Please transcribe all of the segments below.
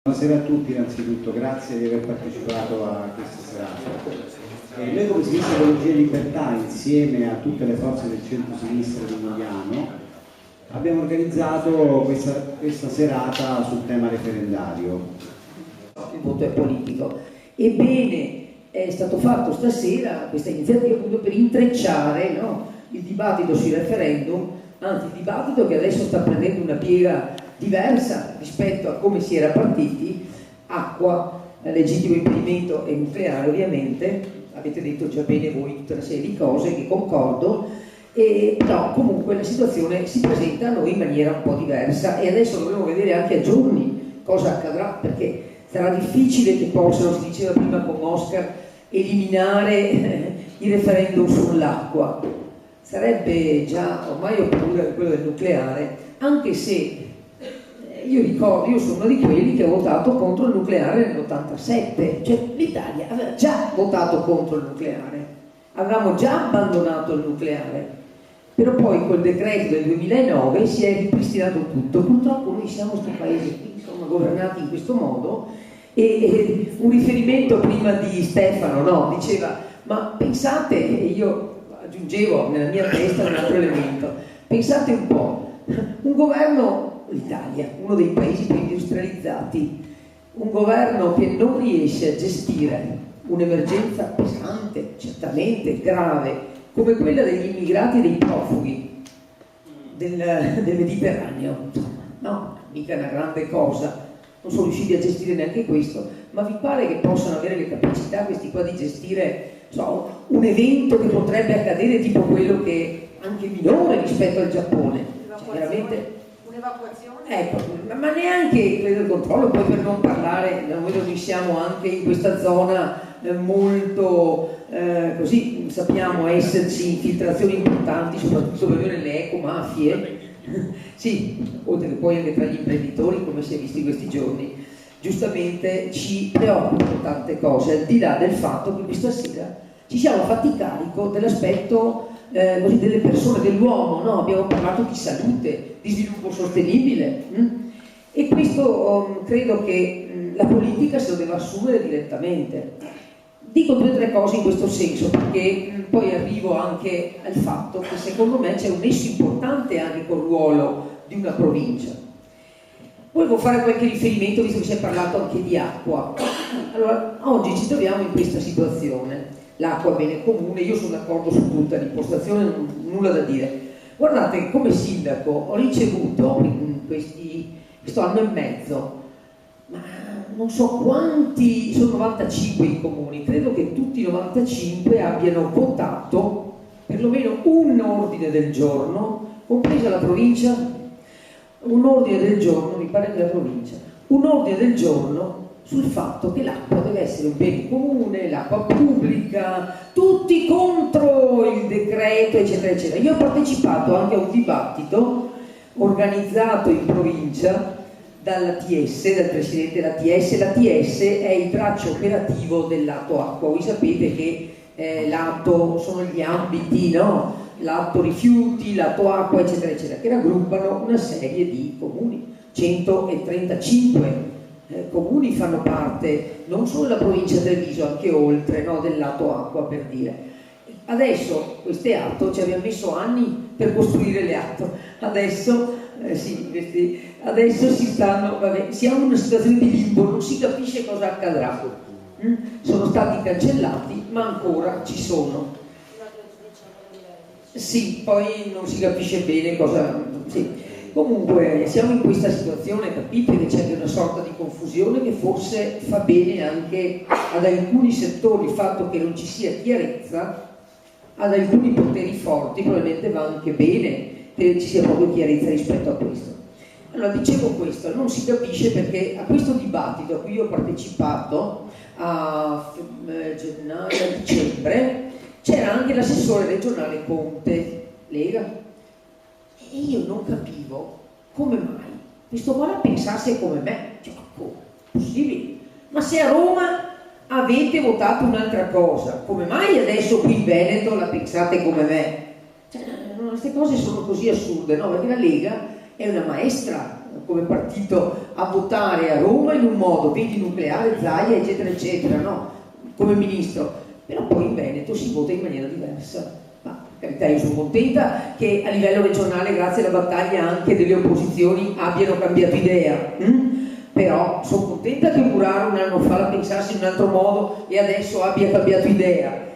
Buonasera a tutti, innanzitutto grazie di aver partecipato a questa serata. Noi come Sinistra Ecologia e Libertà, insieme a tutte le forze del centro-sinistra di Milano, abbiamo organizzato questa serata sul tema referendario. Il voto è politico. Ebbene, è stato fatto stasera questa iniziativa appunto per intrecciare, no, il dibattito sui referendum, anzi il dibattito che adesso sta prendendo una piega diversa rispetto a come si era partiti. Acqua, legittimo impedimento e nucleare ovviamente, avete detto già bene voi tutta una serie di cose che concordo, però comunque la situazione si presenta a noi in maniera un po' diversa e adesso dovremo vedere anche a giorni cosa accadrà, perché sarà difficile che possano, si diceva prima con Oscar, eliminare il referendum sull'acqua. Sarebbe già, ormai ho paura di quello del nucleare, anche se io ricordo, io sono uno di quelli che ha votato contro il nucleare nell'87, cioè l'Italia aveva già votato contro il nucleare, avevamo già abbandonato il nucleare, però poi col decreto del 2009 si è ripristinato tutto. Purtroppo noi siamo questo paese qui, insomma, governati in questo modo, e un riferimento prima di Stefano, no? Diceva, ma pensate, e io aggiungevo nella mia testa un altro elemento, pensate un po', un governo, l'Italia, uno dei paesi più industrializzati, un governo che non riesce a gestire un'emergenza pesante, certamente grave, come quella degli immigrati e dei profughi del Mediterraneo, no, mica una grande cosa, non sono riusciti a gestire neanche questo, ma vi pare che possano avere le capacità questi qua di gestire, so, un evento che potrebbe accadere tipo quello che anche minore rispetto al Giappone? Cioè, veramente un'evacuazione? Ecco, ma neanche quello del controllo, poi per non parlare, noi siamo anche in questa zona molto, così sappiamo esserci infiltrazioni importanti, soprattutto nelle ecomafie, sì, oltre che poi anche tra gli imprenditori, come si è visto in questi giorni. Giustamente ci preoccupano tante cose, al di là del fatto che questa sera ci siamo fatti carico dell'aspetto così delle persone, dell'uomo, no? Abbiamo parlato di salute, di sviluppo sostenibile, e questo credo che la politica se lo deve assumere direttamente. Dico 2 o 3 cose in questo senso, perché poi arrivo anche al fatto che secondo me c'è un nesso importante anche col ruolo di una provincia. Volevo fare qualche riferimento, visto che si è parlato anche di acqua. Allora, oggi ci troviamo in questa situazione. L'acqua è bene comune, io sono d'accordo su tutta l'impostazione, nulla da dire. Guardate, come sindaco ho ricevuto in questo anno e mezzo, ma non so quanti, sono 95 i comuni, credo che tutti i 95 abbiano votato perlomeno un ordine del giorno, compresa la provincia, un ordine del giorno, mi pare della provincia, un ordine del giorno sul fatto che l'acqua deve essere un bene comune, l'acqua pubblica, tutti contro il decreto, eccetera, eccetera. Io ho partecipato anche a un dibattito organizzato in provincia dall'ATS, dal presidente dell'ATS. L'ATS è il braccio operativo dell'atto acqua. Voi sapete che l'atto sono gli ambiti, no? L'atto rifiuti, l'atto acqua, eccetera, eccetera, che raggruppano una serie di comuni, 135 comuni fanno parte non solo della provincia di Treviso, anche oltre, no, del lato acqua, per dire. Adesso queste atto ci abbiamo messo anni per costruire le atto, adesso adesso si stanno, vabbè, siamo in una situazione di limbo, non si capisce cosa accadrà. Sono stati cancellati ma ancora ci sono. Sì, poi non si capisce bene cosa, sì. Comunque siamo in questa situazione, capite che c'è una sorta di confusione che forse fa bene anche ad alcuni settori, il fatto che non ci sia chiarezza, ad alcuni poteri forti probabilmente va anche bene che ci sia proprio chiarezza rispetto a questo. Allora, dicevo questo, non si capisce perché a questo dibattito a cui io ho partecipato a gennaio, a dicembre, c'era anche l'assessore regionale Conte, Lega. E io non capivo come mai questo qua la pensasse come me, cioè, come possibile? Ma se a Roma avete votato un'altra cosa, come mai adesso qui in Veneto la pensate come me? Cioè, queste cose sono così assurde, no? Perché la Lega è una maestra come partito a votare a Roma in un modo, vedi nucleare, Zaia, eccetera, eccetera, no? Come ministro, però poi in Veneto si vota in maniera diversa. Ma per carità, io sono contenta che a livello regionale, grazie alla battaglia anche delle opposizioni, abbiano cambiato idea. Però sono contenta che Muraro un anno fa la pensasse in un altro modo e adesso abbia cambiato idea.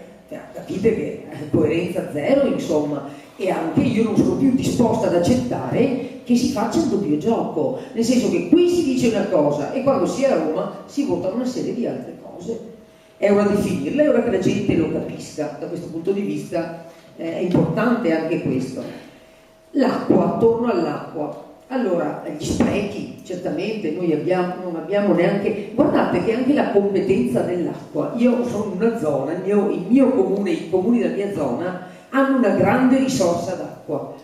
Capite che coerenza zero, insomma, e anche io non sono più disposta ad accettare che si faccia il doppio gioco, nel senso che qui si dice una cosa e quando si è a Roma si vota una serie di altre cose. È ora di finirla, è ora che la gente lo capisca. Da questo punto di vista è importante anche questo. L'acqua, torno all'acqua. Allora, gli sprechi, certamente noi non abbiamo neanche, guardate che anche la competenza dell'acqua, io sono in una zona, il mio comune, i comuni della mia zona hanno una grande risorsa d'acqua.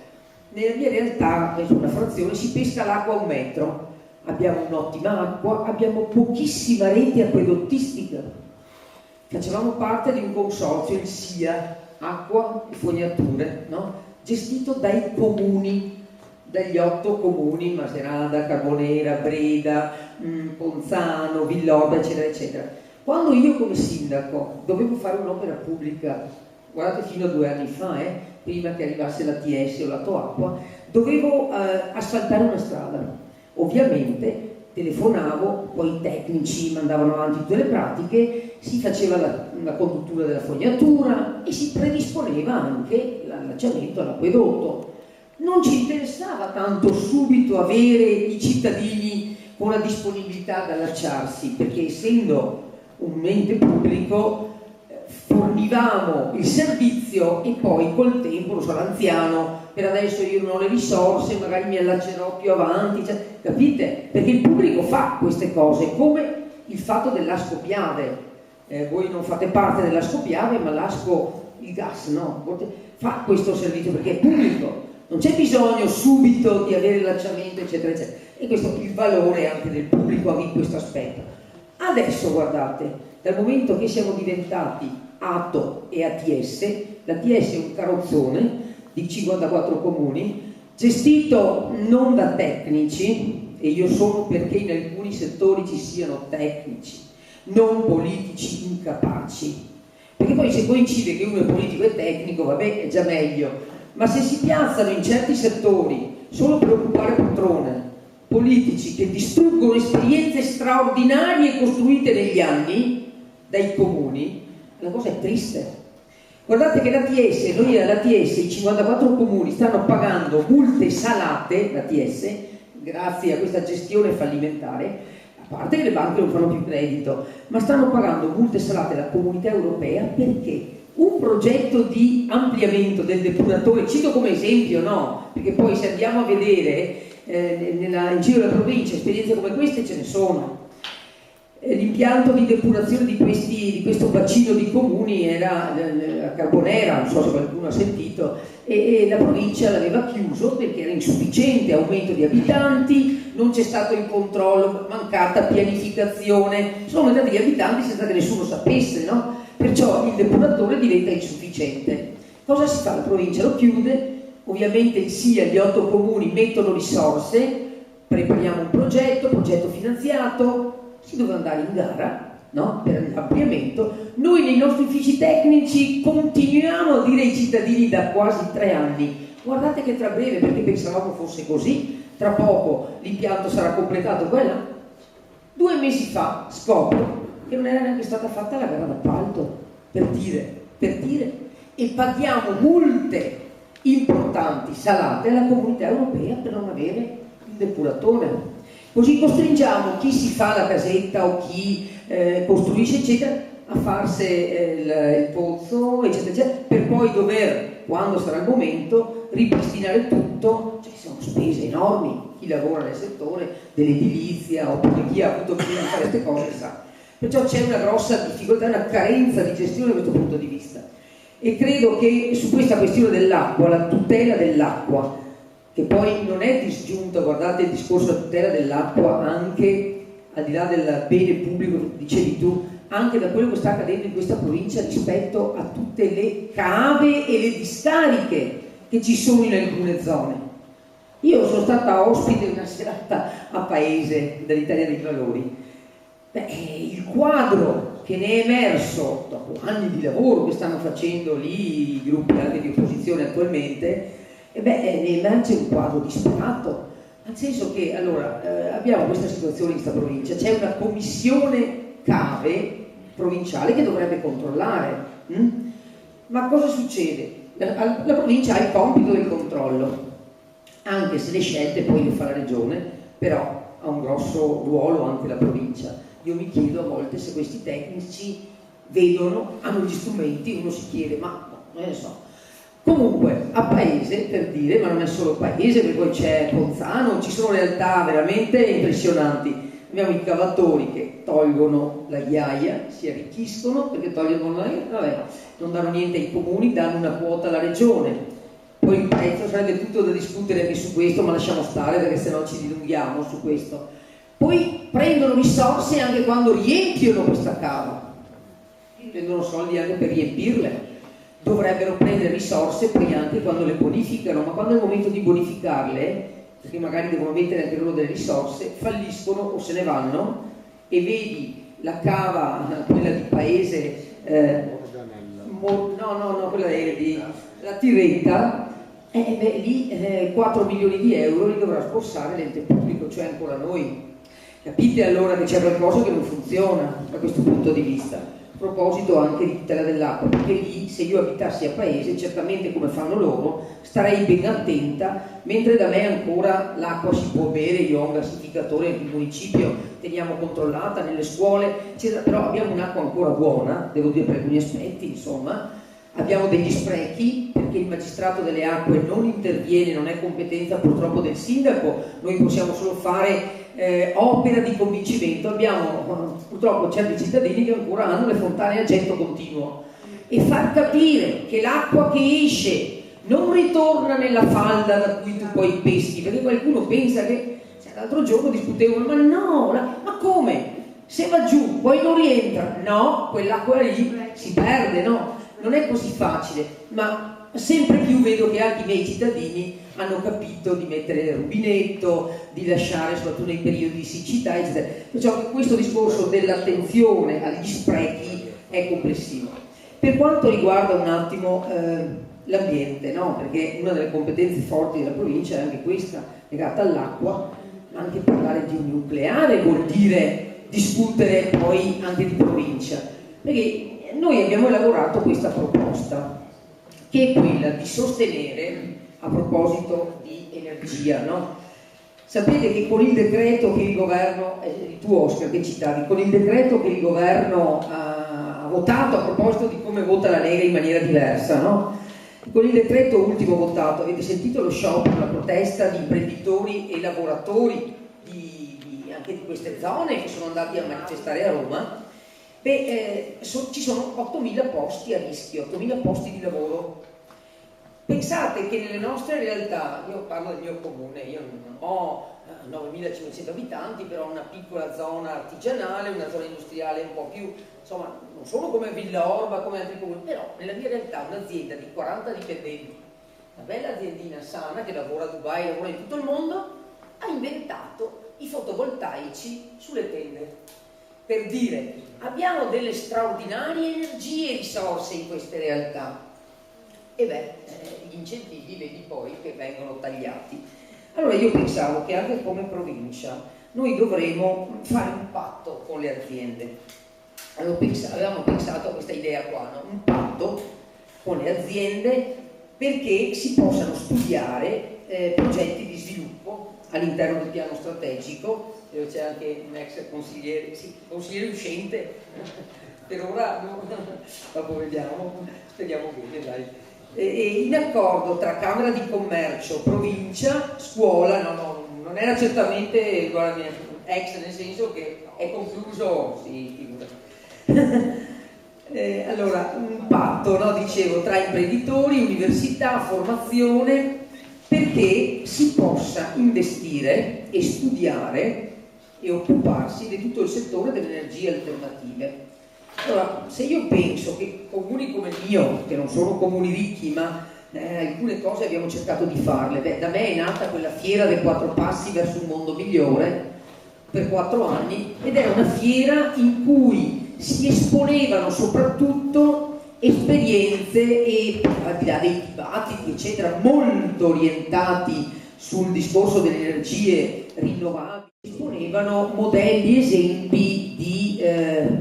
Nella mia realtà, in una frazione, si pesca l'acqua a 1 metro, abbiamo un'ottima acqua, abbiamo pochissima rete acquedottistica. Facevamo parte di un consorzio, il SIA, Acqua e Fognature, no? Gestito dai comuni, dagli 8 comuni, Macerata, Carbonera, Breda, Ponzano, Villorba, eccetera, eccetera. Quando io come sindaco dovevo fare un'opera pubblica, guardate fino a 2 anni fa, prima che arrivasse l'ATS o l'Ato Acqua, dovevo asfaltare una strada. Ovviamente telefonavo, poi i tecnici mandavano avanti tutte le pratiche, si faceva la conduttura della fognatura e si predisponeva anche l'allacciamento all'acquedotto. Non ci interessava tanto subito avere i cittadini con la disponibilità ad allacciarsi, perché essendo un ente pubblico fornivamo il servizio e poi col tempo, lo so, l'anziano, per adesso io non ho le risorse, magari mi allaccerò più avanti, cioè, capite? Perché il pubblico fa queste cose, come il fatto dell'Asco Piave. Voi non fate parte dell'Asco Piave, ma l'Asco, il gas, no? Fa questo servizio perché è pubblico. Non c'è bisogno subito di avere l'allacciamento, eccetera, eccetera. E questo è il valore anche del pubblico in questo aspetto. Adesso guardate, dal momento che siamo diventati ATO e ATS, l'ATS è un carrozzone di 54 comuni, gestito non da tecnici, e io sono perché in alcuni settori ci siano tecnici, non politici incapaci. Perché poi se coincide che uno è politico e tecnico, vabbè, è già meglio. Ma se si piazzano in certi settori solo per occupare poltrone, politici che distruggono esperienze straordinarie costruite negli anni dai comuni, la cosa è triste. Guardate che l'ATS, noi all'ATS, i 54 comuni stanno pagando multe salate, l'ATS, grazie a questa gestione fallimentare, a parte che le banche non fanno più credito, ma stanno pagando multe salate alla Comunità Europea perché un progetto di ampliamento del depuratore, cito come esempio, no? Perché poi se andiamo a vedere in giro della provincia esperienze come queste ce ne sono. L'impianto di depurazione di questo bacino di comuni era a Carbonera, non so se qualcuno ha sentito, e la provincia l'aveva chiuso perché era insufficiente, aumento di abitanti, non c'è stato il controllo, mancata pianificazione, sono aumentati gli abitanti senza che nessuno sapesse, no? Perciò il depuratore diventa insufficiente. Cosa si fa? La provincia lo chiude, ovviamente il SIA, gli 8 comuni mettono risorse, prepariamo un progetto finanziato, si doveva andare in gara, no? Per l'ampliamento. Noi nei nostri uffici tecnici continuiamo a dire ai cittadini da quasi 3 anni: guardate che tra breve, perché pensavamo fosse così, tra poco l'impianto sarà completato, quella. 2 mesi fa scopro che non era neanche stata fatta la gara d'appalto, per dire, e paghiamo multe importanti salate alla Comunità Europea per non avere il depuratore. Così costringiamo chi si fa la casetta o chi costruisce eccetera a farsi il pozzo eccetera eccetera, per poi dover, quando sarà il momento, ripristinare tutto. Cioè sono spese enormi. Chi lavora nel settore dell'edilizia oppure chi ha avuto bisogno di fare queste cose sa. Perciò c'è una grossa difficoltà, una carenza di gestione da questo punto di vista. E credo che su questa questione dell'acqua, la tutela dell'acqua, che poi non è disgiunta, guardate il discorso della tutela dell'acqua anche al di là del bene pubblico che dicevi tu, anche da quello che sta accadendo in questa provincia rispetto a tutte le cave e le discariche che ci sono in alcune zone. Io sono stata ospite una serata a Paese dell'Italia dei Valori. Il quadro che ne è emerso dopo anni di lavoro che stanno facendo lì i gruppi anche di opposizione attualmente, ne emerge un quadro disperato, nel senso che allora abbiamo questa situazione in questa provincia, c'è una commissione cave provinciale che dovrebbe controllare, ma cosa succede? La provincia ha il compito del controllo, anche se le scelte poi le fa la regione, però ha un grosso ruolo anche la provincia. Io mi chiedo a volte se questi tecnici vedono, hanno gli strumenti, uno si chiede, ma no, non ne so. Comunque, a Paese, per dire, ma non è solo Paese, perché poi c'è Ponzano, ci sono realtà veramente impressionanti. Abbiamo i cavatori che tolgono la ghiaia, si arricchiscono perché togliono la ghiaia, vabbè, non danno niente ai comuni, danno una quota alla regione. Poi il prezzo sarebbe tutto da discutere anche su questo, ma lasciamo stare perché sennò ci dilunghiamo su questo. Poi prendono risorse anche quando riempiono questa cava, prendono soldi anche per riempirle. Dovrebbero prendere risorse poi anche quando le bonificano, ma quando è il momento di bonificarle, perché magari devono mettere anche loro delle risorse, falliscono o se ne vanno, e vedi la cava, quella di Paese, quella di la Tirretta, lì 4 milioni di euro li dovrà sborsare l'ente pubblico, cioè ancora noi. Capite allora che c'è qualcosa che non funziona da questo punto di vista. A proposito anche di tutela dell'acqua, perché lì se io abitassi a Paese, certamente come fanno loro, starei ben attenta, mentre da me ancora l'acqua si può bere, io ho un gassificatore nel municipio, teniamo controllata nelle scuole, eccetera, però abbiamo un'acqua ancora buona, devo dire per alcuni aspetti, insomma, abbiamo degli sprechi perché il magistrato delle acque non interviene, non è competenza purtroppo del sindaco, noi possiamo solo fare opera di convincimento. Abbiamo purtroppo certi cittadini che ancora hanno le fontane a getto continuo, e far capire che l'acqua che esce non ritorna nella falda da cui tu poi peschi, perché qualcuno pensa che l'altro giorno discutevano, ma no, ma come? Se va giù poi non rientra, no, quell'acqua lì si perde, no? Non è così facile, ma sempre più vedo che anche i miei cittadini hanno capito di mettere il rubinetto, di lasciare soprattutto nei periodi di siccità, eccetera. Perciò questo discorso dell'attenzione agli sprechi è complessivo. Per quanto riguarda un attimo l'ambiente, no? Perché una delle competenze forti della provincia è anche questa, legata all'acqua, anche parlare di un nucleare vuol dire discutere poi anche di provincia, perché noi abbiamo elaborato questa proposta, che è quella di sostenere, a proposito di energia, no? Sapete che con il decreto che il governo, tu Oscar che citavi, con il decreto che il governo ha votato, a proposito di come vota la Lega in maniera diversa, no? Con il decreto ultimo votato, avete sentito lo sciopero, la protesta di imprenditori e lavoratori anche di queste zone che sono andati a manifestare a Roma? Ci sono 8.000 posti a rischio, 8.000 posti di lavoro. Pensate che nelle nostre realtà, io parlo del mio comune, io non ho 9.500 abitanti, però ho una piccola zona artigianale, una zona industriale un po' più, insomma, non solo come Villa Orba, come altri comuni, però nella mia realtà un'azienda di 40 dipendenti, una bella aziendina sana che lavora a Dubai, lavora in tutto il mondo, ha inventato i fotovoltaici sulle tende. Per dire, abbiamo delle straordinarie energie e risorse in queste realtà. E gli incentivi vedi poi che vengono tagliati. Allora io pensavo che anche come provincia noi dovremo fare un patto con le aziende. Avevamo pensato a questa idea qua, no? Un patto con le aziende perché si possano studiare progetti di sviluppo all'interno del piano strategico. C'è anche un ex consigliere, sì, consigliere uscente, per ora no, dopo vediamo, speriamo bene, dai. In accordo tra Camera di Commercio, provincia, scuola, non era certamente ex, nel senso che è concluso, sì, allora, un patto, no, dicevo, tra imprenditori, università, formazione, perché si possa investire e studiare e occuparsi di tutto il settore delle energie alternative. Allora, se io penso che comuni come il mio, che non sono comuni ricchi, ma alcune cose abbiamo cercato di farle. Beh, da me è nata quella fiera dei 4 passi verso un mondo migliore per 4 anni, ed era una fiera in cui si esponevano soprattutto esperienze e, al di là dei dibattiti eccetera, molto orientati sul discorso delle energie rinnovabili, esponevano modelli, esempi di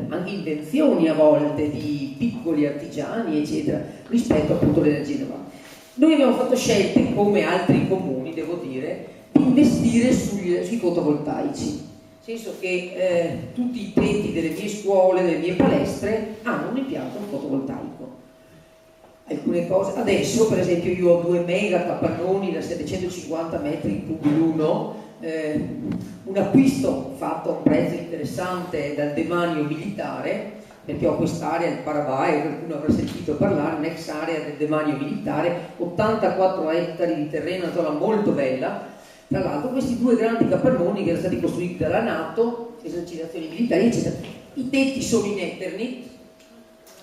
anche invenzioni a volte di piccoli artigiani eccetera rispetto appunto alle energie rinnovabili. Noi abbiamo fatto scelte, come altri comuni devo dire, di investire sui fotovoltaici, nel senso che tutti i tetti delle mie scuole, delle mie palestre hanno un impianto fotovoltaico. Alcune cose, adesso per esempio io ho 2 mega capannoni da 750 metri cubi l'uno, un acquisto fatto a un prezzo interessante dal demanio militare, perché ho quest'area, il Paraguay, qualcuno avrà sentito parlare, un'ex area del demanio militare, 84 ettari di terreno, una zona molto bella. Tra l'altro questi 2 grandi capannoni che erano stati costruiti dalla NATO, esercitazioni militari eccetera, i tetti sono in Eternit,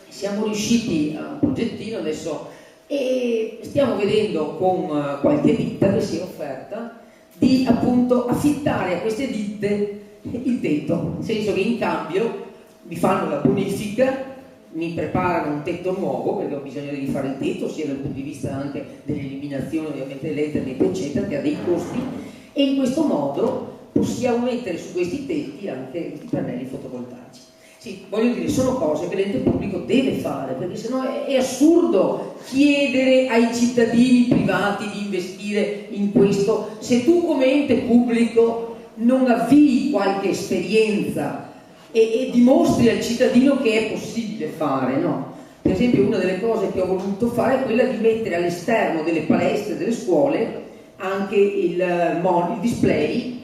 siamo riusciti a un progettino adesso e stiamo vedendo con qualche ditta che si è offerta di appunto affittare a queste ditte il tetto, nel senso che in cambio mi fanno la bonifica, mi preparano un tetto nuovo perché ho bisogno di rifare il tetto sia dal punto di vista anche dell'eliminazione ovviamente dell'Ethernet eccetera, che ha dei costi, e in questo modo possiamo mettere su questi tetti anche questi pannelli fotovoltaici. Sì, voglio dire, sono cose che l'ente pubblico deve fare, perché sennò è assurdo chiedere ai cittadini privati di investire in questo se tu come ente pubblico non avvii qualche esperienza e dimostri al cittadino che è possibile fare, no? Per esempio una delle cose che ho voluto fare è quella di mettere all'esterno delle palestre delle scuole anche il display,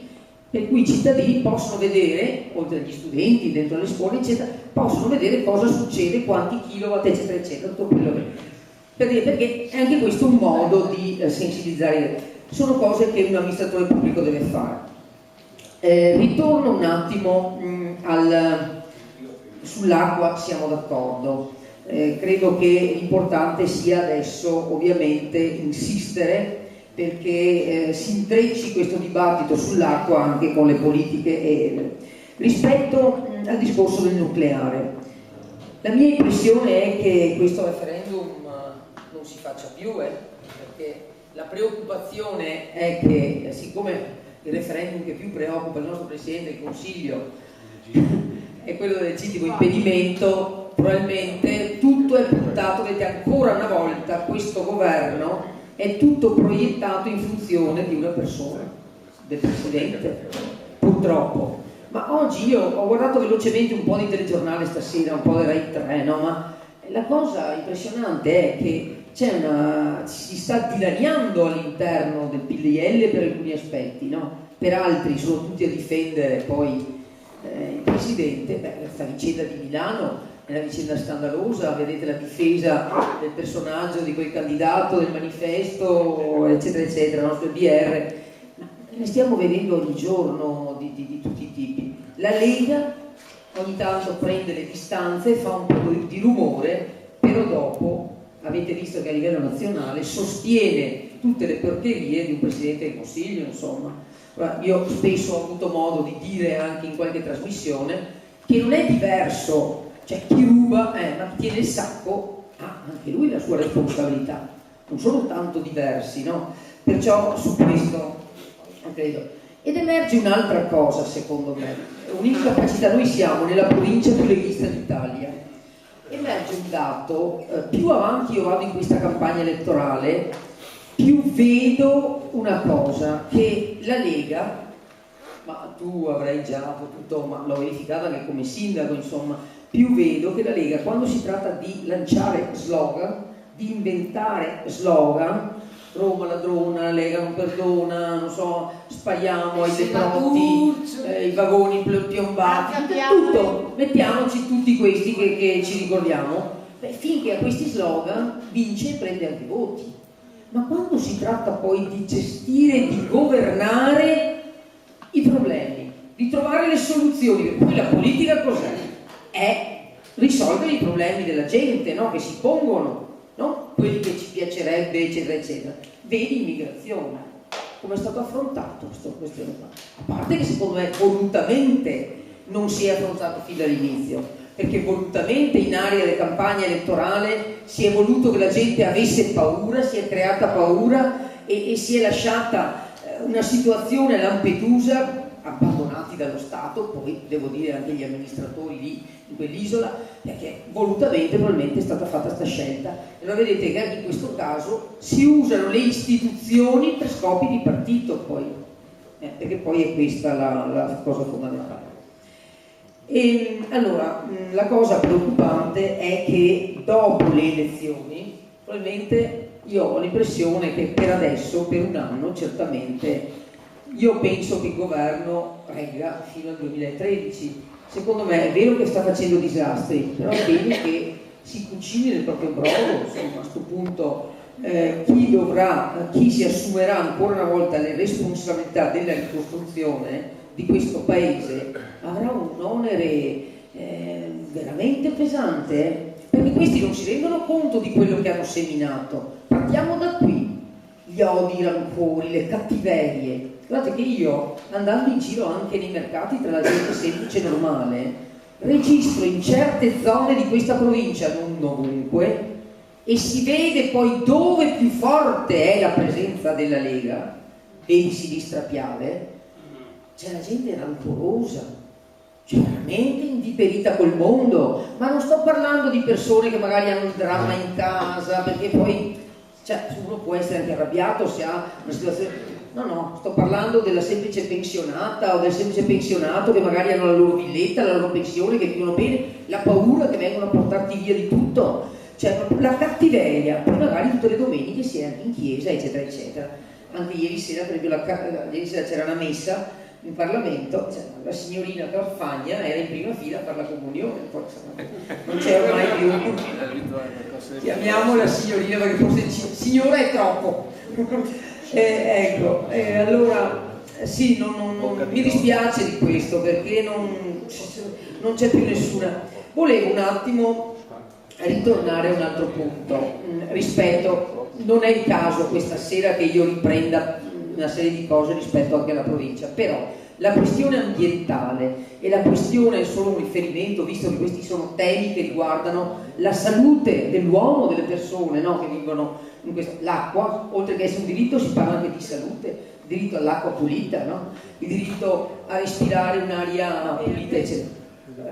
per cui i cittadini possono vedere, oltre agli studenti dentro le scuole eccetera, possono vedere cosa succede, quanti kilowatt eccetera eccetera, tutto quello che... perché è anche questo un modo di sensibilizzare. Sono cose che un amministratore pubblico deve fare. Ritorno un attimo sull'acqua, siamo d'accordo. Credo che l'importante sia adesso ovviamente insistere perché si intrecci questo dibattito sull'acqua anche con le politiche rispetto al discorso del nucleare. La mia impressione è che questo referendum non si faccia più, perché la preoccupazione è che siccome il referendum che più preoccupa il nostro Presidente del Consiglio è quello del legittimo impedimento, probabilmente tutto è puntato, vedete ancora una volta questo governo è tutto proiettato in funzione di una persona, del Presidente, purtroppo. Ma oggi io ho guardato velocemente un po' di telegiornale stasera, un po' di Rai 3, no? Ma la cosa impressionante è che si sta dilaniando all'interno del PDL per alcuni aspetti, no? Per altri sono tutti a difendere poi il Presidente. La vicenda di Milano è una vicenda scandalosa, vedete la difesa del personaggio di quel candidato, del manifesto, eccetera, eccetera, il nostro BR. Ne stiamo vedendo ogni giorno di tutti i tipi. La Lega ogni tanto prende le distanze, fa un po' di rumore, però dopo avete visto che a livello nazionale sostiene tutte le porcherie di un Presidente del Consiglio, insomma. Io spesso ho avuto modo di dire anche in qualche trasmissione che non è diverso, cioè chi ruba ma chi tiene il sacco ha anche lui la sua responsabilità, non sono tanto diversi, no? Perciò su questo credo. Ed emerge un'altra cosa secondo me, un'incapacità. Noi siamo nella provincia più leghista d'Italia, emerge un dato, più avanti io vado in questa campagna elettorale più vedo una cosa, che la Lega, ma tu avrai già potuto, ma l'ho verificata anche come sindaco, insomma, più vedo che la Lega quando si tratta di lanciare slogan, di inventare slogan, Roma ladrona, Lega non perdona, non so, spariamo ai detroiti, i vagoni piombati, tutto, mettiamoci tutti questi che ci ricordiamo. Finché a questi slogan vince e prende anche voti. Ma quando si tratta poi di gestire, di governare i problemi, di trovare le soluzioni, perché poi la politica cos'è? È risolvere i problemi della gente, no? Che si pongono, no? quelli che ci piacerebbe, eccetera, eccetera. Vedi immigrazione, come è stato affrontato questa questione qua. A parte che secondo me volutamente non si è affrontato fin dall'inizio, perché volutamente in area di campagna elettorale si è voluto che la gente avesse paura, si è creata paura e si è lasciata una situazione a Lampedusa, abbandonati dallo Stato, poi devo dire anche gli amministratori lì in quell'isola, perché volutamente probabilmente è stata fatta questa scelta. E allora vedete che anche in questo caso si usano le istituzioni per scopi di partito, poi, perché poi è questa la cosa fondamentale. E allora la cosa preoccupante è che dopo le elezioni probabilmente io ho l'impressione che per adesso, per un anno certamente, io penso che il governo regga fino al 2013. Secondo me è vero che sta facendo disastri, però è bene che si cucini nel proprio brodo. Insomma, a questo punto chi si assumerà ancora una volta le responsabilità della ricostruzione di questo paese avrà un onere veramente pesante, perché questi non si rendono conto di quello che hanno seminato. Partiamo da qui: gli odi, i rancori, le cattiverie. Guardate che io, andando in giro anche nei mercati tra la gente semplice e normale, registro in certe zone di questa provincia, non ovunque, e si vede poi dove più forte è la presenza della Lega e di Sinistra Piave, c'è la gente rancorosa, cioè veramente inviperita col mondo. Ma non sto parlando di persone che magari hanno il dramma in casa, perché poi uno può essere anche arrabbiato se ha una situazione. No, sto parlando della semplice pensionata o del semplice pensionato che magari hanno la loro villetta, la loro pensione, che vivono bene, la paura che vengono a portarti via di tutto, cioè la cattiveria. Poi magari tutte le domeniche si è anche in chiesa, eccetera, eccetera. Anche ieri sera, per esempio, ieri sera c'era una messa in Parlamento, la signorina Carfagna era in prima fila per la comunione, non c'è ormai più. Chiamiamola signorina perché forse signora è troppo. Allora sì, mi dispiace di questo, perché non c'è più nessuna. Volevo un attimo ritornare a un altro punto rispetto, non è il caso questa sera che io riprenda una serie di cose rispetto anche alla provincia, però la questione ambientale e la questione è solo un riferimento, visto che questi sono temi che riguardano la salute dell'uomo, delle persone, no? Che vivono in l'acqua, oltre che essere un diritto, si parla anche di salute, il diritto all'acqua pulita, no? Il diritto a respirare un'aria pulita, eccetera.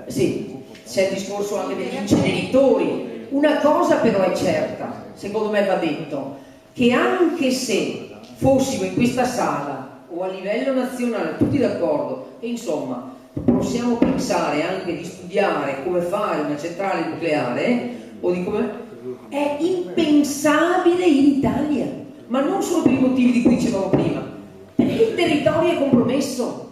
Sì, c'è il discorso anche degli inceneritori. Una cosa però è certa, secondo me va detto, che anche se fossimo in questa sala o a livello nazionale tutti d'accordo che insomma possiamo pensare anche di studiare come fare una centrale nucleare o di come, è impensabile in Italia, ma non solo per i motivi di cui dicevamo prima, perché il territorio è compromesso,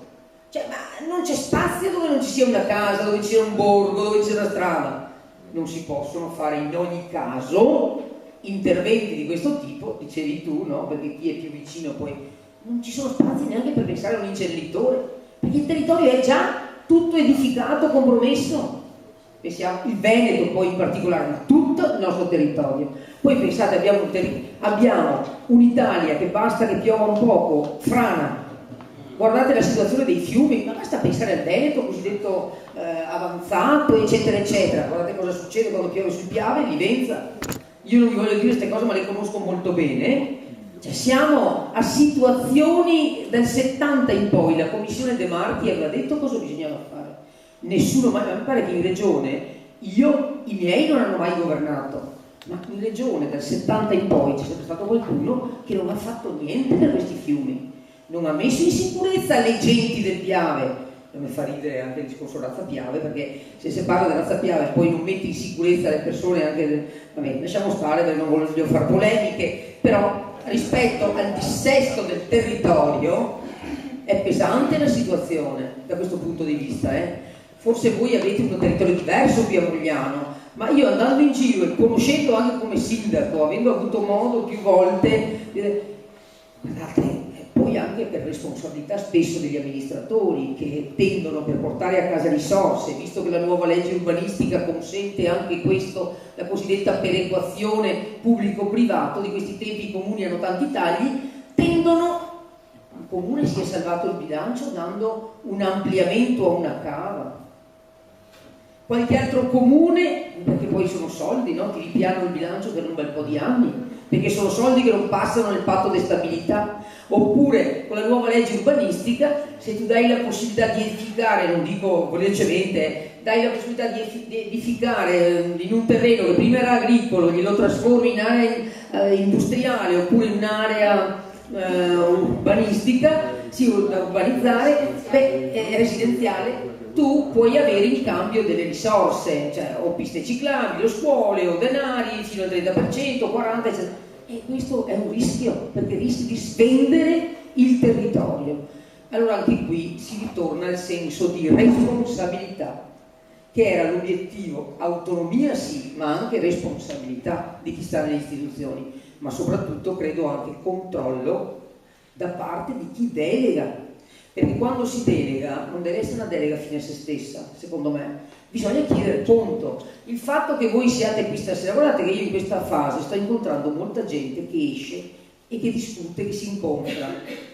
cioè, ma non c'è spazio dove non ci sia una casa, dove ci sia un borgo, dove c'è una strada. Non si possono fare in ogni caso interventi di questo tipo, dicevi tu, no? Perché chi è più vicino poi non ci sono spazi neanche per pensare a un inceneritore, perché il territorio è già tutto edificato, compromesso. Pensiamo il Veneto poi in particolare, ma tutto il nostro territorio. Poi pensate, abbiamo un'Italia che basta che piova un poco, frana. Guardate la situazione dei fiumi, ma basta pensare al Veneto cosiddetto avanzato, eccetera, eccetera. Guardate cosa succede quando piove sul Piave, Livenza. Io non vi voglio dire queste cose, ma le conosco molto bene. Cioè, siamo a situazioni del 70 in poi. La commissione De Marchi aveva detto cosa bisognava fare. Nessuno mai, ma mi pare che in regione, i miei non hanno mai governato, ma in regione dal 70 in poi c'è sempre stato qualcuno che non ha fatto niente per questi fiumi, non ha messo in sicurezza le genti del Piave. Non mi fa ridere anche il discorso Razza Piave, perché se si parla di Razza Piave e poi non metti in sicurezza le persone anche vabbè, lasciamo stare perché non voglio fare polemiche, però rispetto al dissesto del territorio è pesante la situazione da questo punto di vista, Forse voi avete un territorio diverso qui a Mogliano, ma io andando in giro e conoscendo anche come sindaco, avendo avuto modo più volte, guardate, poi anche anche per responsabilità spesso degli amministratori che tendono, per portare a casa risorse, visto che la nuova legge urbanistica consente anche questo, la cosiddetta perequazione pubblico-privato, di questi tempi i comuni hanno tanti tagli, tendono, il comune si è salvato il bilancio dando un ampliamento a una cava. Qualche altro comune, perché poi sono soldi, no? Ti ripianano il bilancio per un bel po' di anni, perché sono soldi che non passano nel patto di stabilità. Oppure con la nuova legge urbanistica, se tu dai la possibilità di edificare, non dico velocemente, dai la possibilità di edificare in un terreno che prima era agricolo, glielo trasformi in area industriale oppure in un'area urbanistica, da urbanizzare, residenziale, tu puoi avere in cambio delle risorse, cioè o piste ciclabili, o scuole, o denari fino al 30%, 40%, eccetera. E questo è un rischio, perché rischi di svendere il territorio. Allora anche qui si ritorna al senso di responsabilità, che era l'obiettivo, autonomia sì, ma anche responsabilità di chi sta nelle istituzioni, ma soprattutto credo anche controllo da parte di chi delega. Perché quando si delega non deve essere una delega fine a se stessa, secondo me, bisogna chiedere conto. Il fatto che voi siate qui stasera, guardate che io in questa fase sto incontrando molta gente che esce e che discute, che si incontra,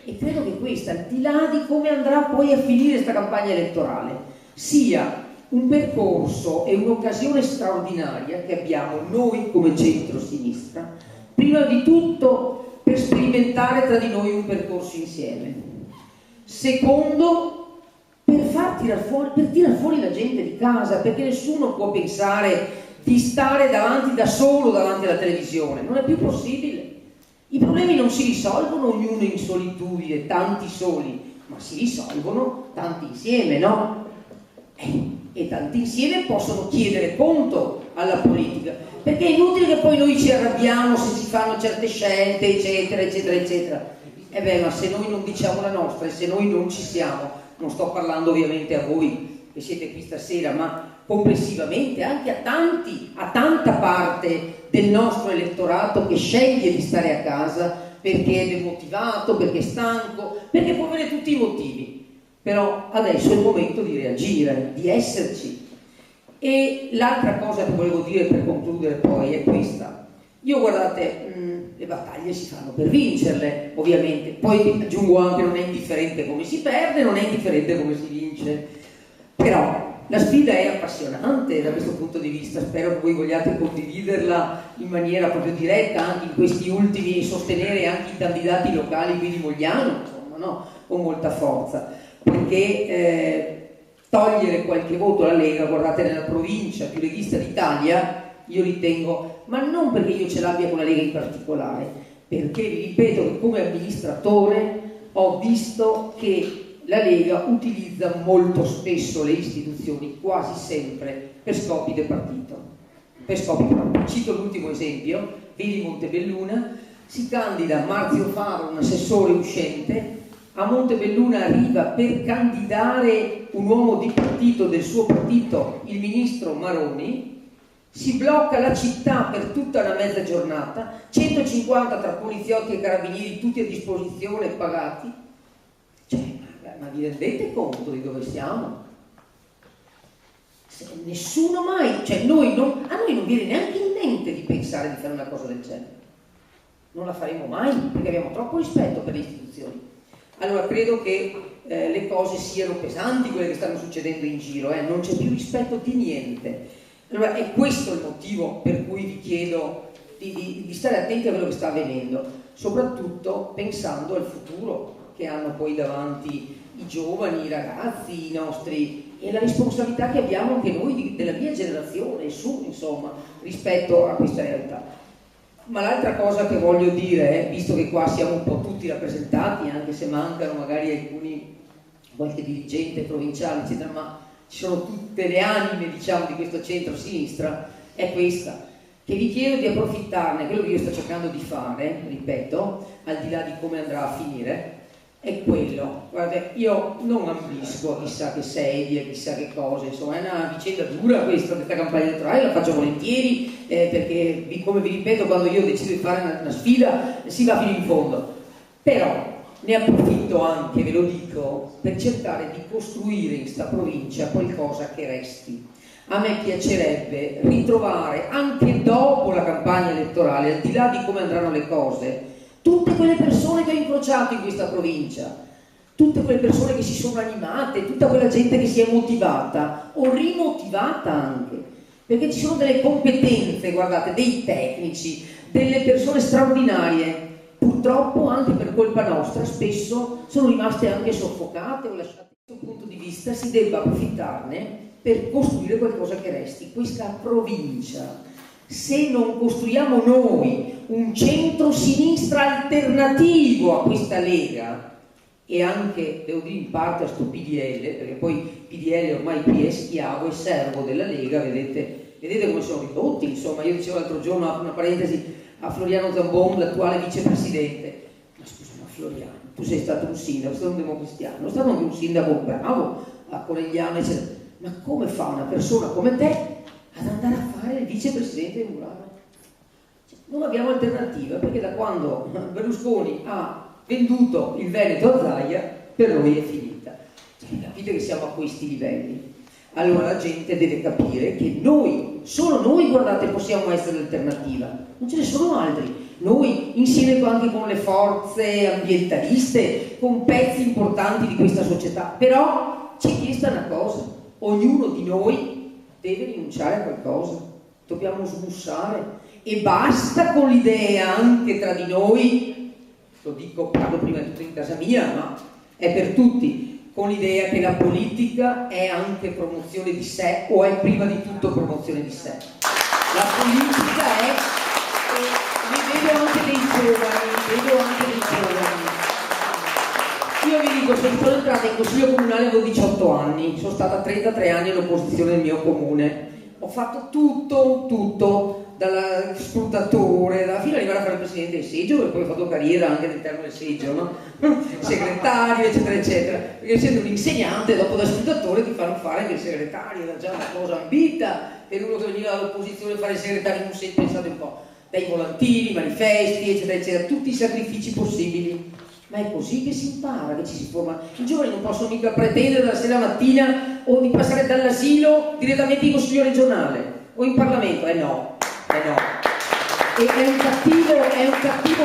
e credo che questa, al di là di come andrà poi a finire questa campagna elettorale, sia un percorso e un'occasione straordinaria che abbiamo noi come centro-sinistra, prima di tutto per sperimentare tra di noi un percorso insieme. Secondo, per tirar fuori la gente di casa, perché nessuno può pensare di stare da solo davanti alla televisione, non è più possibile. I problemi non si risolvono ognuno in solitudine, tanti soli, ma si risolvono tanti insieme, no? E tanti insieme possono chiedere conto alla politica, perché è inutile che poi noi ci arrabbiamo se si fanno certe scelte, eccetera, eccetera, eccetera. Ma se noi non diciamo la nostra e se noi non ci siamo, non sto parlando ovviamente a voi che siete qui stasera, ma complessivamente anche a tanta parte del nostro elettorato che sceglie di stare a casa perché è demotivato, perché è stanco, perché può avere tutti i motivi. Però adesso è il momento di reagire, di esserci. E l'altra cosa che volevo dire per concludere poi è questa. Io, guardate, le battaglie si fanno per vincerle, ovviamente. Poi aggiungo anche, non è indifferente come si perde, non è indifferente come si vince. Però la sfida è appassionante da questo punto di vista. Spero che voi vogliate condividerla in maniera proprio diretta anche in questi ultimi, sostenere anche i candidati locali qui di Mogliano, insomma, no? Con molta forza. Perché togliere qualche voto alla Lega, guardate, nella provincia più leghista d'Italia, io ritengo, ma non perché io ce l'abbia con la Lega in particolare, perché vi ripeto che come amministratore ho visto che la Lega utilizza molto spesso le istituzioni, quasi sempre, per scopi di partito. Per scopi propri. Cito l'ultimo esempio, vedi Montebelluna, si candida Marzio Faro, un assessore uscente, a Montebelluna arriva per candidare un uomo di partito del suo partito, il ministro Maroni, si blocca la città per tutta una mezza giornata, 150 tra poliziotti e carabinieri tutti a disposizione pagati. Cioè, ma vi rendete conto di dove siamo? Nessuno mai, cioè a noi non viene neanche in mente di pensare di fare una cosa del genere. Non la faremo mai perché abbiamo troppo rispetto per le istituzioni. Allora credo che le cose siano pesanti quelle che stanno succedendo in giro, non c'è più rispetto di niente. Allora è questo il motivo per cui vi chiedo di stare attenti a quello che sta avvenendo, soprattutto pensando al futuro che hanno poi davanti i giovani, i ragazzi, i nostri, e la responsabilità che abbiamo anche noi della mia generazione su, insomma, rispetto a questa realtà. Ma l'altra cosa che voglio dire, visto che qua siamo un po' tutti rappresentati, anche se mancano magari qualche dirigente provinciale, eccetera, ma ci sono tutte le anime, diciamo, di questo centro-sinistra, è questa, che vi chiedo di approfittarne. Quello che io sto cercando di fare, ripeto, al di là di come andrà a finire, è quello. Guardate, io non ambisco chissà che sedie, chissà che cose, insomma è una vicenda dura questa campagna elettorale, la faccio volentieri, perché come vi ripeto, quando io decido di fare una sfida si va fino in fondo. Però ne approfitto anche, ve lo dico, per cercare di costruire in sta provincia qualcosa che resti. A me piacerebbe ritrovare, anche dopo la campagna elettorale, al di là di come andranno le cose, tutte quelle persone che ho incrociato in questa provincia, tutte quelle persone che si sono animate, tutta quella gente che si è motivata o rimotivata anche, perché ci sono delle competenze, guardate, dei tecnici, delle persone straordinarie. Purtroppo anche per colpa nostra spesso sono rimaste anche soffocate o lasciate. Da questo punto di vista si debba approfittarne per costruire qualcosa che resti. Questa provincia, se non costruiamo noi un centro-sinistra alternativo a questa Lega, e anche, devo dire in parte a sto PDL, perché poi PDL ormai qui è schiavo e servo della Lega, vedete come sono ridotti, insomma. Io dicevo l'altro giorno, una parentesi, a Floriano Zambon, l'attuale vicepresidente: ma scusa, ma Floriano, tu sei stato un sindaco, sei stato un democristiano, è stato anche un sindaco bravo a Conegliano, eccetera, ma come fa una persona come te ad andare a fare il vicepresidente di Murano? Cioè, non abbiamo alternativa, perché da quando Berlusconi ha venduto il Veneto a Zaia, per noi è finita. Cioè, capite che siamo a questi livelli. Allora la gente deve capire che noi, solo noi, guardate, possiamo essere l'alternativa, non ce ne sono altri. Noi, insieme anche con le forze ambientaliste, con pezzi importanti di questa società, però ci è chiesta una cosa: ognuno di noi deve rinunciare a qualcosa, dobbiamo smussare, e basta con l'idea anche tra di noi, lo dico, parlo prima di tutto in casa mia, ma è per tutti, con l'idea che la politica è anche promozione di sé, o è prima di tutto promozione di sé. La politica è, vedo anche dei giovani, io vi dico, sono entrata in consiglio comunale, avevo 18 anni, sono stata 33 anni all'opposizione del mio comune, ho fatto tutto, dalla scrutatore, fino ad arrivare a fare il presidente del seggio, perché poi ho fatto carriera anche all'interno del seggio, no? Segretario, eccetera, eccetera, perché essendo un insegnante, dopo da scrutatore ti fanno fare anche il segretario, era già una cosa ambita, per uno che veniva dall'opposizione a fare il segretario non sempre, pensate un po', dai volantini, manifesti, eccetera, eccetera, tutti i sacrifici possibili. Ma è così che si impara, che ci si forma. I giovani non possono mica pretendere dalla sera alla mattina o di passare dall'asilo direttamente in consiglio regionale o in Parlamento, no. E è un cattivo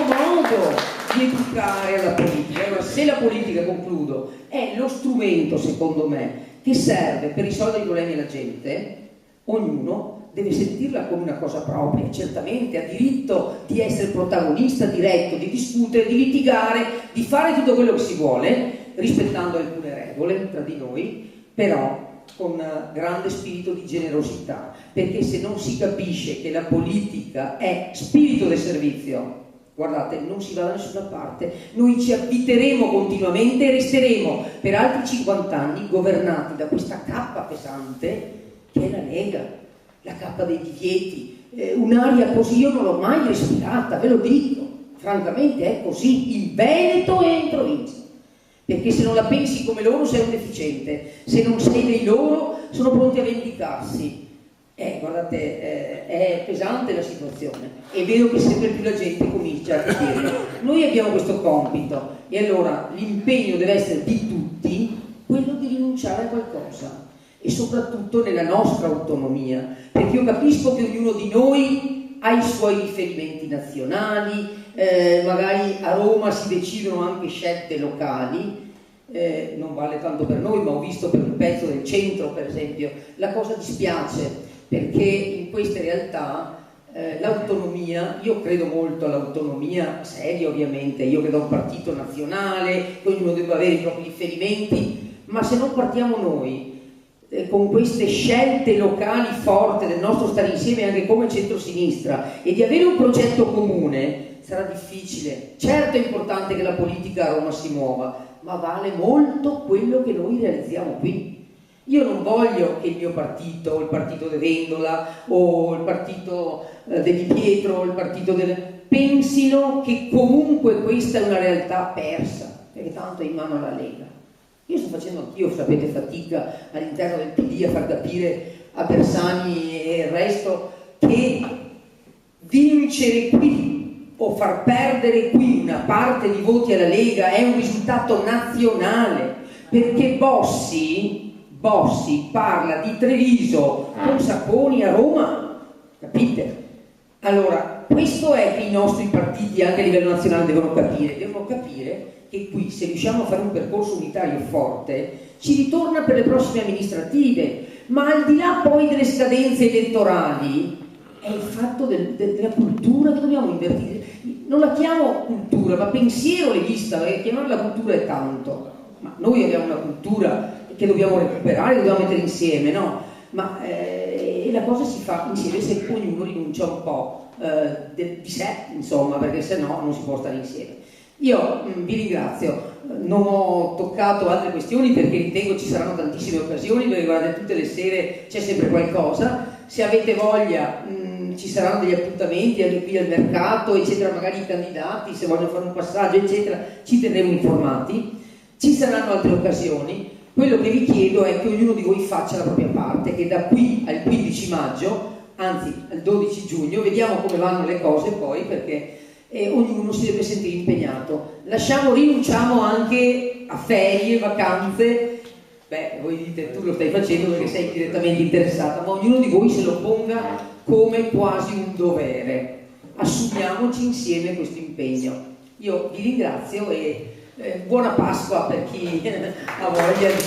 modo di educare alla politica. Allora, se la politica, concludo, è lo strumento, secondo me, che serve per risolvere i problemi della gente, ognuno deve sentirla come una cosa propria, certamente ha diritto di essere protagonista diretto, di discutere, di litigare, di fare tutto quello che si vuole, rispettando alcune regole tra di noi, però con grande spirito di generosità, perché se non si capisce che la politica è spirito del servizio, guardate, non si va da nessuna parte. Noi ci avviteremo continuamente e resteremo per altri 50 anni governati da questa cappa pesante che è la Lega, la cappa dei divieti, un'aria così io non l'ho mai respirata, ve lo dico, francamente è così, in Veneto e in provincia. Perché se non la pensi come loro sei un deficiente, se non sei dei loro sono pronti a vendicarsi. Guardate, è pesante la situazione e vedo che sempre più la gente comincia a capirlo. Noi abbiamo questo compito e allora l'impegno deve essere di tutti quello di rinunciare a qualcosa e soprattutto nella nostra autonomia, perché io capisco che ognuno di noi ha i suoi riferimenti nazionali, magari a Roma si decidono anche scelte locali, non vale tanto per noi, ma ho visto per un pezzo del centro per esempio. La cosa dispiace perché in queste realtà l'autonomia, io credo molto all'autonomia seria ovviamente, io credo a un partito nazionale, ognuno deve avere i propri riferimenti, ma se non partiamo noi con queste scelte locali forti del nostro stare insieme anche come centro-sinistra e di avere un progetto comune, sarà difficile. Certo è importante che la politica a Roma si muova, ma vale molto quello che noi realizziamo qui. Io non voglio che il mio partito, o il partito De Vendola, o il partito Di Pietro, o il partito pensino che comunque questa è una realtà persa, perché tanto è in mano alla Lega. Io sto facendo anch'io, sapete, fatica all'interno del PD a far capire a Bersani e il resto che vincere qui o far perdere qui una parte di voti alla Lega è un risultato nazionale, perché Bossi parla di Treviso con Sacconi a Roma, capite? Allora, questo è che i nostri partiti anche a livello nazionale devono capire che qui, se riusciamo a fare un percorso unitario forte, ci ritorna per le prossime amministrative, ma al di là poi delle scadenze elettorali è il fatto della cultura che dobbiamo invertire. Non la chiamo cultura, ma pensiero leghista, perché chiamarla cultura è tanto, ma noi abbiamo una cultura che dobbiamo recuperare, dobbiamo mettere insieme, no? Ma la cosa si fa insieme se ognuno rinuncia un po' di sé, insomma, perché se no non si può stare insieme. Io vi ringrazio, non ho toccato altre questioni perché ritengo ci saranno tantissime occasioni, perché guardate, tutte le sere c'è sempre qualcosa, se avete voglia ci saranno degli appuntamenti anche qui al mercato, eccetera, magari i candidati se vogliono fare un passaggio, eccetera, ci terremo informati, ci saranno altre occasioni. Quello che vi chiedo è che ognuno di voi faccia la propria parte, che da qui al 15 maggio, anzi al 12 giugno, vediamo come vanno le cose poi, perché ognuno si deve sentire impegnato. Rinunciamo anche a ferie, vacanze. Beh, voi dite tu lo stai facendo perché sei direttamente interessata, ma ognuno di voi se lo ponga come quasi un dovere. Assumiamoci insieme questo impegno. Io vi ringrazio e buona Pasqua per chi ha voglia di